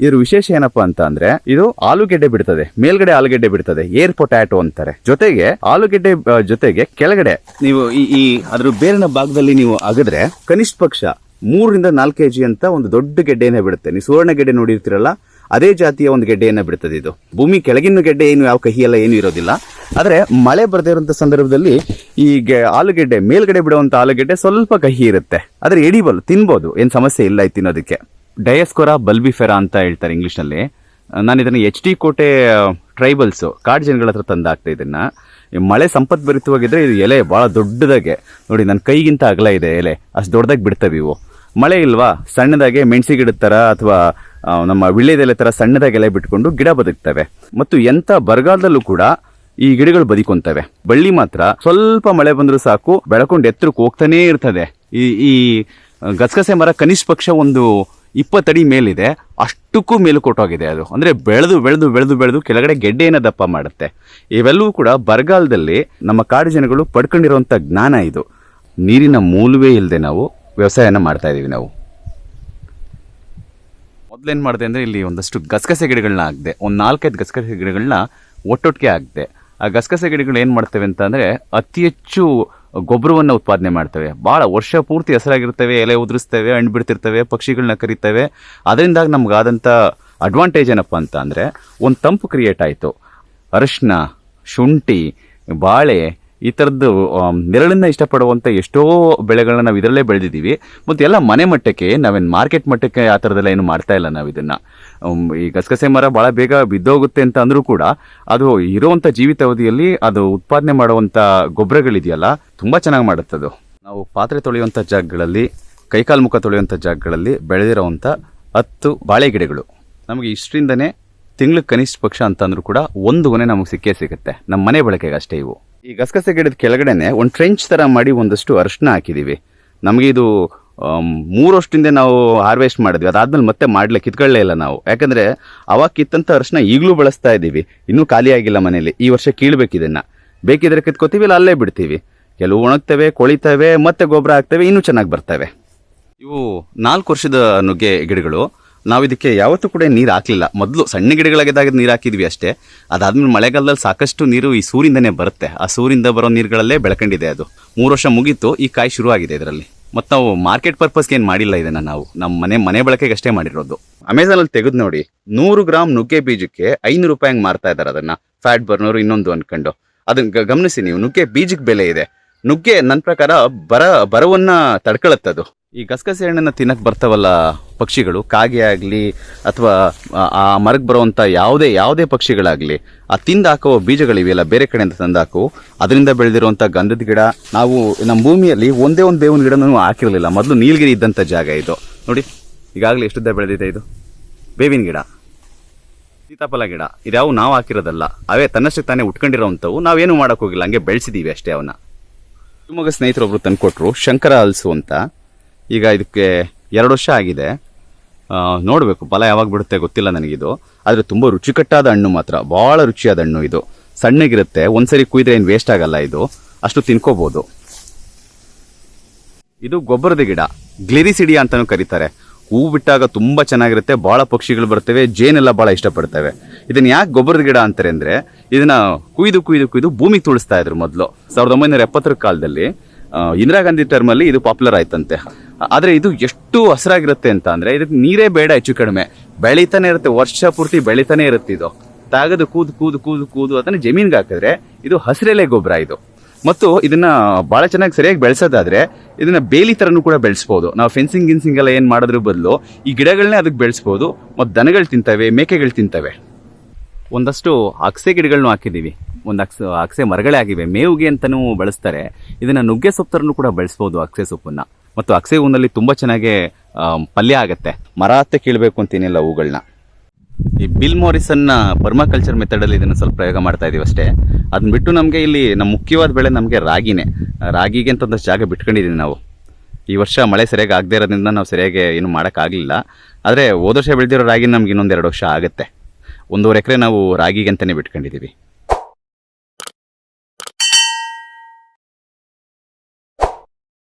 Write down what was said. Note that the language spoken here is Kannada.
ಇದ್ರ ವಿಶೇಷ ಏನಪ್ಪಾ ಅಂತ ಅಂದ್ರೆ ಇದು ಆಲೂಗೆಡ್ಡೆ ಬಿಡ್ತದೆ, ಮೇಲ್ಗಡೆ ಆಲೂಗೆಡ್ಡೆ ಬಿಡ್ತದೆ, ಏರ್ ಪೊಟ್ಯಾಟೊ ಅಂತಾರೆ. ಜೊತೆಗೆ ಆಲೂಗೆಡ್ಡೆ ಜೊತೆಗೆ ಕೆಳಗಡೆ ನೀವು ಈ ಅದ್ರ ಬೇರಿನ ಭಾಗದಲ್ಲಿ ನೀವು ಅಗದ್ರೆ ಕನಿಷ್ಠ ಪಕ್ಷ 3 4 kg ಅಂತ ಒಂದು ದೊಡ್ಡ ಗೆಡ್ಡೆಯನ್ನ ಬಿಡುತ್ತೆ. ನೀವು ಸುವರ್ಣ ಗೆಡ್ಡೆ ನೋಡಿರ್ತೀರಲ್ಲ, ಅದೇ ಜಾತಿಯ ಒಂದು ಗೆಡ್ಡೆಯನ್ನ ಬಿಡುತ್ತದೆ ಇದು. ಭೂಮಿ ಕೆಳಗಿನ ಗೆಡ್ಡೆ ಏನು ಯಾವ ಕಹಿ ಎಲ್ಲ ಏನು ಇರೋದಿಲ್ಲ. ಆದ್ರೆ ಮಳೆ ಬರದೇ ಇರುವಂತ ಸಂದರ್ಭದಲ್ಲಿ ಈ ಆಲೂಗೆಡ್ಡೆ ಮೇಲ್ಗಡೆ ಬಿಡುವಂತ ಆಲೂಗೆಡ್ಡೆ ಸ್ವಲ್ಪ ಕಹಿ ಇರುತ್ತೆ. ಆದ್ರೆ ಎಡಿಬಲ್, ತಿನ್ಬೋದು, ಏನ್ ಸಮಸ್ಯೆ ಇಲ್ಲ ತಿನ್ನೋದಕ್ಕೆ. ಡಯಸ್ಕೊರಾ ಬಲ್ಬಿಫೆರಾ ಅಂತ ಹೇಳ್ತಾರೆ ಇಂಗ್ಲಿಷ್ ನಲ್ಲಿ. ನಾನು ಇದನ್ನ HD ಕೋಟೆ ಟ್ರೈಬಲ್ಸ್ ಕಾಡು ಜನಗಳ ಹತ್ರ ತಂದಾಕ್ತೆ. ಇದನ್ನ ಮಳೆ ಸಂಪತ್ಭರಿತವಾಗಿದ್ರೆ ಇದು ಎಲೆ ಬಹಳ ದೊಡ್ಡದಾಗೆ ನೋಡಿ, ನನ್ನ ಕೈಗಿಂತ ಅಗಲ ಇದೆ ಎಲೆ, ಅಷ್ಟು ದೊಡ್ಡದಾಗಿ ಬಿಡ್ತವೆ ಇವು. ಮಳೆ ಇಲ್ವಾ, ಸಣ್ಣದಾಗೆ ಮೆಣಸಿ ಗಿಡದ ತರ ಅಥವಾ ನಮ್ಮ ವಿಳ್ಳೆದೆಲೆ ತರ ಸಣ್ಣದಾಗಿ ಎಲೆ ಬಿಟ್ಕೊಂಡು ಗಿಡ ಬದುಕ್ತವೆ. ಮತ್ತು ಎಂತ ಬರಗಾಲದಲ್ಲೂ ಕೂಡ ಈ ಗಿಡಗಳು ಬದುಕೊಂತವೆ. ಬಳ್ಳಿ ಮಾತ್ರ ಸ್ವಲ್ಪ ಮಳೆ ಬಂದರೂ ಸಾಕು ಬೆಳಕೊಂಡು ಎತ್ತರಕ್ಕೆ ಹೋಗ್ತಾನೇ ಇರ್ತದೆ. ಈ ಗಸಗಸೆ ಮರ ಕನಿಷ್ಠ ಪಕ್ಷ ಒಂದು 20 ಅಡಿ ಮೇಲಿದೆ, ಅಷ್ಟಕ್ಕೂ ಮೇಲುಕೊಟ್ಟೋಗಿದೆ ಅದು. ಅಂದ್ರೆ ಬೆಳೆದು ಬೆಳೆದು ಬೆಳೆದು ಬೆಳೆದು ಕೆಳಗಡೆ ಗೆಡ್ಡೆಯನ್ನ ದಪ್ಪ ಮಾಡುತ್ತೆ. ಇವೆಲ್ಲವೂ ಕೂಡ ಬರಗಾಲದಲ್ಲಿ ನಮ್ಮ ಕಾಡು ಜನಗಳು ಪಡ್ಕೊಂಡಿರುವಂತ ಜ್ಞಾನ ಇದು. ನೀರಿನ ಮೂಲವೇ ಇಲ್ಲದೆ ನಾವು ವ್ಯವಸಾಯನ ಮಾಡ್ತಾ ಇದೀವಿ. ನಾವು ಮೊದಲೇನ್ ಮಾಡಿದೆ ಅಂದ್ರೆ ಇಲ್ಲಿ ಒಂದಷ್ಟು ಗಸಗಸೆ ಗಿಡಗಳನ್ನ ಹಾಕಿದೆ, ಒಂದು 4-5 ಗಸಗಸೆ ಗಿಡಗಳನ್ನ ಒಟ್ಟೊಟ್ಟಿಗೆ ಹಾಕಿದೆ. ಆ ಗಸಗಸೆ ಗಿಡಗಳು ಏನ್ ಮಾಡ್ತವೆ ಅಂತ ಅಂದ್ರೆ ಅತಿ ಹೆಚ್ಚು ಗೊಬ್ಬರವನ್ನು ಉತ್ಪಾದನೆ ಮಾಡ್ತವೆ. ಬಹಳ ವರ್ಷ ಪೂರ್ತಿ ಹೆಸರಾಗಿರ್ತವೆ, ಎಲೆ ಉದುರಿಸ್ತವೆ, ಹಣ್ಣು ಬಿಡ್ತಿರ್ತವೆ, ಪಕ್ಷಿಗಳನ್ನ ಕರೀತವೆ. ಅದರಿಂದಾಗಿ ನಮ್ಗಾದಂಥ ಅಡ್ವಾಂಟೇಜ್ ಏನಪ್ಪ ಅಂತ ಅಂದರೆ ಒಂದು ತಂಪು ಕ್ರಿಯೇಟ್ ಆಯಿತು. ಅರಿಶಿನ, ಶುಂಠಿ, ಬಾಳೆ ಈ ಥರದ್ದು ನೆರಳನ್ನ ಇಷ್ಟಪಡುವಂಥ ಎಷ್ಟೋ ಬೆಳೆಗಳನ್ನ ನಾವು ಇದರಲ್ಲೇ ಬೆಳೆದಿದ್ದೀವಿ. ಮತ್ತು ಎಲ್ಲ ಮನೆ ಮಟ್ಟಕ್ಕೆ, ನಾವೇನು ಮಾರ್ಕೆಟ್ ಮಟ್ಟಕ್ಕೆ ಆ ಥರದ್ದೆಲ್ಲ ಏನು ಮಾಡ್ತಾ ಇಲ್ಲ ನಾವು ಇದನ್ನು. ಈ ಗಸಗಸೆ ಮರ ಭಾಳ ಬೇಗ ಬಿದ್ದೋಗುತ್ತೆ ಅಂತ ಅಂದರೂ ಕೂಡ ಅದು ಇರುವಂಥ ಜೀವಿತಾವಧಿಯಲ್ಲಿ ಅದು ಉತ್ಪಾದನೆ ಮಾಡುವಂಥ ಗೊಬ್ಬರಗಳಿದೆಯಲ್ಲ ತುಂಬ ಚೆನ್ನಾಗಿ ಮಾಡುತ್ತದು. ನಾವು ಪಾತ್ರೆ ತೊಳೆಯುವಂಥ ಜಾಗಗಳಲ್ಲಿ, ಕೈಕಾಲು ಮುಖ ತೊಳೆಯುವಂಥ ಜಾಗಗಳಲ್ಲಿ ಬೆಳೆದಿರೋವಂಥ 10 ಬಾಳೆ ಗಿಡಗಳು ನಮಗೆ ಇಷ್ಟರಿಂದನೇ ತಿಂಗ್ಳಿಗೆ ಕನಿಷ್ಠ ಪಕ್ಷ ಅಂತಂದ್ರೂ ಕೂಡ ಒಂದು ಗೊನೆ ನಮಗೆ ಸಿಕ್ಕೇ ಸಿಗುತ್ತೆ, ನಮ್ಮ ಮನೆ ಬಳಕೆಗೆ ಅಷ್ಟೇ ಇವು. ಈ ಗಸಗಸೆ ಗಿಡದ ಕೆಳಗಡೆನೆ ಒಂದು ಟ್ರೆಂಚ್ ತರ ಮಾಡಿ ಒಂದಷ್ಟು ಅರಿಶಿನ ಹಾಕಿದೀವಿ. ನಮಗೆ ಇದು 3 ವರ್ಷದಿಂದ ನಾವು ಹಾರ್ವೆಸ್ಟ್ ಮಾಡಿದ್ವಿ. ಅದಾದ್ಮೇಲೆ ಮತ್ತೆ ಮಾಡ್ಲಿಕ್ಕೆ ಕಿತ್ಕೊಳ್ಳೇ ಇಲ್ಲ ನಾವು, ಯಾಕಂದ್ರೆ ಅವಾಗ ಕಿತ್ತಂತ ಅರಿಶಿನ ಈಗಲೂ ಬಳಸ್ತಾ ಇದ್ದೀವಿ. ಇನ್ನೂ ಖಾಲಿ ಆಗಿಲ್ಲ ಮನೇಲಿ. ಈ ವರ್ಷ ಕೀಳ್ಬೇಕು ಇದನ್ನ. ಬೇಕಿದ್ರೆ ಕಿತ್ಕೋತೀವಿ, ಇಲ್ಲ ಅಲ್ಲೇ ಬಿಡ್ತೀವಿ. ಕೆಲವು ಒಣಗ್ತವೆ, ಕೊಳಿತವೆ, ಮತ್ತೆ ಗೊಬ್ಬರ ಹಾಕ್ತವೆ, ಇನ್ನೂ ಚೆನ್ನಾಗಿ ಬರ್ತವೆ. ಇವು 4 ವರ್ಷದ ನುಗ್ಗೆ ಗಿಡಗಳು. ನಾವು ಇದಕ್ಕೆ ಯಾವತ್ತೂ ಕೂಡ ನೀರು ಹಾಕಲಿಲ್ಲ. ಮೊದಲು ಸಣ್ಣ ಗಿಡಗಳಾಗಿದ್ದಾಗ ನೀರು ಹಾಕಿದ್ವಿ ಅಷ್ಟೇ. ಅದಾದ್ಮೇಲೆ ಮಳೆಗಾಲದಲ್ಲಿ ಸಾಕಷ್ಟು ನೀರು ಈ ಸೂರಿಂದನೇ ಬರುತ್ತೆ. ಆ ಸೂರಿಂದ ಬರೋ ನೀರುಗಳಲ್ಲೇ ಬೆಳ್ಕೊಂಡಿದೆ ಅದು. 3 ವರ್ಷ ಮುಗೀತು, ಈ ಕಾಯಿ ಶುರು ಆಗಿದೆ ಇದರಲ್ಲಿ. ಮತ್ತು ನಾವು ಮಾರ್ಕೆಟ್ ಪರ್ಪಸ್ಗೆ ಏನು ಮಾಡಿಲ್ಲ ಇದನ್ನ, ನಾವು ನಮ್ಮ ಮನೆ ಬಳಕೆಗೆ ಅಷ್ಟೇ ಮಾಡಿರೋದು. ಅಮೆಝಾನಲ್ಲಿ ತೆಗೆದು ನೋಡಿ, 100 ಗ್ರಾಮ್ ನುಗ್ಗೆ ಬೀಜಕ್ಕೆ 500 ರೂಪಾಯಿ ಹಂಗೆ ಮಾರ್ತಾ ಇದ್ದಾರೆ ಅದನ್ನ. ಫ್ಯಾಟ್ ಬರ್ನೋರು ಇನ್ನೊಂದು ಅನ್ಕೊಂಡು ಅದನ್ನ ಗಮನಿಸಿ ನೀವು. ನುಗ್ಗೆ ಬೀಜಕ್ಕೆ ಬೆಲೆ ಇದೆ. ನುಗ್ಗೆ ನನ್ನ ಪ್ರಕಾರ ಬರವನ್ನ ತಡ್ಕೊಳತ್ತದು. ಈ ಗಸಗಸೆ ಹಣ್ಣನ್ನು ತಿನ್ನಕ್ಕೆ ಬರ್ತಾವಲ್ಲ ಪಕ್ಷಿಗಳು, ಕಾಗೆ ಆಗಲಿ ಅಥವಾ ಆ ಮರಕ್ಕೆ ಬರುವಂಥ ಯಾವುದೇ ಪಕ್ಷಿಗಳಾಗಲಿ, ಆ ತಿಂದು ಹಾಕೋ ಬೀಜಗಳಿವೆಯಲ್ಲ ಬೇರೆ ಕಡೆಯಿಂದ ತಂದು ಹಾಕೋ, ಅದರಿಂದ ಬೆಳೆದಿರುವಂಥ ಗಂಧದ ಗಿಡ. ನಾವು ನಮ್ಮ ಭೂಮಿಯಲ್ಲಿ ಒಂದೇ ಒಂದು ಬೇವಿನ ಗಿಡನೂ ಹಾಕಿರಲಿಲ್ಲ. ಮೊದಲು ನೀಲಗಿರಿ ಇದ್ದಂಥ ಜಾಗ ಇದು ನೋಡಿ. ಈಗಾಗಲೇ ಎಷ್ಟುದ್ದ ಬೆಳೆದಿದೆ ಇದು ಬೇವಿನ ಗಿಡ, ಸೀತಾಫಲ ಗಿಡ. ಇದ್ಯಾವು ನಾವು ಹಾಕಿರೋದಲ್ಲ, ಅವೇ ತನ್ನಷ್ಟಕ್ಕೆ ತಾನೇ ಉಟ್ಕೊಂಡಿರೋವಂಥವು. ನಾವೇನು ಮಾಡೋಕೆ ಹೋಗಿಲ್ಲ, ಹಂಗೆ ಬೆಳೆಸಿದೀವಿ ಅಷ್ಟೇ ಅವನ್ನ. ಶಿವಮೊಗ್ಗ ಸ್ನೇಹಿತರೊಬ್ರು ತಂದುಕೊಟ್ರು, ಶಂಕರ ಹಲಸು ಅಂತ. ಈಗ ಇದಕ್ಕೆ 2 ವರ್ಷ ಆಗಿದೆ. ನೋಡಬೇಕು ಫಲ ಯಾವಾಗ ಬಿಡುತ್ತೆ ಗೊತ್ತಿಲ್ಲ ನನಗಿದು. ಆದರೆ ತುಂಬ ರುಚಿಕಟ್ಟಾದ ಹಣ್ಣು ಮಾತ್ರ, ಭಾಳ ರುಚಿಯಾದ ಹಣ್ಣು ಇದು. ಸಣ್ಣಗಿರುತ್ತೆ, ಒಂದ್ಸರಿ ಕುಯ್ದ್ರೆ ಏನು ವೇಸ್ಟ್ ಆಗಲ್ಲ ಇದು, ಅಷ್ಟು ತಿನ್ಕೋಬಹುದು. ಇದು ಗೊಬ್ಬರದ ಗಿಡ, ಗ್ಲಿರಿಸಿಡಿಯಾ ಅಂತಾನೂ ಕರೀತಾರೆ. ಹೂ ಬಿಟ್ಟಾಗ ತುಂಬ ಚೆನ್ನಾಗಿರುತ್ತೆ, ಭಾಳ ಪಕ್ಷಿಗಳು ಬರ್ತವೆ, ಜೇನೆಲ್ಲ ಭಾಳ ಇಷ್ಟಪಡ್ತವೆ. ಇದನ್ನ ಯಾಕೆ ಗೊಬ್ಬರದ ಗಿಡ ಅಂತಾರೆ ಅಂದರೆ, ಇದನ್ನ ಕುಯ್ದು ಭೂಮಿಗೆ ತುಳಿಸ್ತಾ ಇದ್ರು ಮೊದಲು. 1970 ಕಾಲದಲ್ಲಿ ಇಂದಿರಾ ಗಾಂಧಿ ಟರ್ಮಲ್ಲಿ ಇದು ಪಾಪ್ಯುಲರ್ ಆಯ್ತಂತೆ. ಆದರೆ ಇದು ಎಷ್ಟು ಹಸಿರಾಗಿರುತ್ತೆ ಅಂತ ಅಂದರೆ, ಇದಕ್ಕೆ ನೀರೇ ಬೇಡ, ಹೆಚ್ಚು ಕಡಿಮೆ ಬೆಳೀತಾನೆ ಇರುತ್ತೆ, ವರ್ಷ ಪೂರ್ತಿ ಬೆಳೀತಾನೆ ಇರುತ್ತೆ. ಇದು ತಾಗದು ಕೂದು ಅದನ್ನು ಜಮೀನ್ಗೆ ಹಾಕಿದ್ರೆ ಇದು ಹಸಿರೆಲೆ ಗೊಬ್ಬರ ಇದು. ಮತ್ತು ಇದನ್ನ ಬಹಳ ಚೆನ್ನಾಗಿ ಸರಿಯಾಗಿ ಬೆಳೆಸೋದಾದ್ರೆ ಇದನ್ನ ಬೇಲಿ ತರನು ಕೂಡ ಬೆಳೆಸಬಹುದು. ನಾವು ಫೆನ್ಸಿಂಗ್ ಎಲ್ಲ ಏನ್ ಮಾಡೋದ್ರ ಬದಲು ಈ ಗಿಡಗಳನ್ನೇ ಅದಕ್ಕೆ ಬೆಳೆಸಬಹುದು. ಮತ್ತು ದನಗಳು ತಿಂತವೆ, ಮೇಕೆಗಳು ತಿಂತವೆ. ಒಂದಷ್ಟು ಅಗಸೆ ಗಿಡಗಳನ್ನು ಹಾಕಿದೀವಿ, ಒಂದು ಅಗಸೆ ಮರಗಳೇ ಆಗಿವೆ, ಮೇವಿಗೆ ಅಂತಾನೂ ಬಳಸ್ತಾರೆ. ಇದನ್ನ ನುಗ್ಗೆ ಸೊಪ್ಪು ಕೂಡ ಬೆಳೆಸಬಹುದು, ಅಗಸೆ ಸೊಪ್ಪನ್ನ. ಮತ್ತು ಅಗಸೆ ಹೂನಲ್ಲಿ ತುಂಬಾ ಚೆನ್ನಾಗಿ ಪಲ್ಯ ಆಗತ್ತೆ. ಮರ ಹತ್ತೆ ಕೀಳ್ಬೇಕು ಅಂತೇನಿಲ್ಲ ಹೂಗಳನ್ನ. ಈ ಬಿಲ್ ಮಾರಿಸನ್ನ ಪರ್ಮಾಕಲ್ಚರ್ ಮೆಥಡಲ್ಲಿ ಇದನ್ನು ಸ್ವಲ್ಪ ಪ್ರಯೋಗ ಮಾಡ್ತಾ ಇದೀವಿ ಅಷ್ಟೇ. ಅದನ್ನ ಬಿಟ್ಟು ನಮಗೆ ಇಲ್ಲಿ ನಮ್ಮ ಮುಖ್ಯವಾದ ಬೆಳೆ ನಮಗೆ ರಾಗಿನೇ. ರಾಗಿಗೆ ಅಂತ ಒಂದಷ್ಟು ಜಾಗ ಬಿಟ್ಕೊಂಡಿದ್ದೀವಿ ನಾವು. ಈ ವರ್ಷ ಮಳೆ ಸರಿಯಾಗಿ ಆಗದೆ ಇರೋದ್ರಿಂದ ನಾವು ಸರಿಯಾಗಿ ಏನು ಮಾಡೋಕ್ಕಾಗಲಿಲ್ಲ. ಆದರೆ ಹೋದ ವರ್ಷ ಬೆಳೆದಿರೋ ರಾಗಿ ನಮ್ಗೆ ಇನ್ನೊಂದು 2 ವರ್ಷ ಆಗುತ್ತೆ. 1.5 ಎಕರೆ ನಾವು ರಾಗಿಗೆ ಅಂತಲೇ ಬಿಟ್ಕೊಂಡಿದ್ದೀವಿ.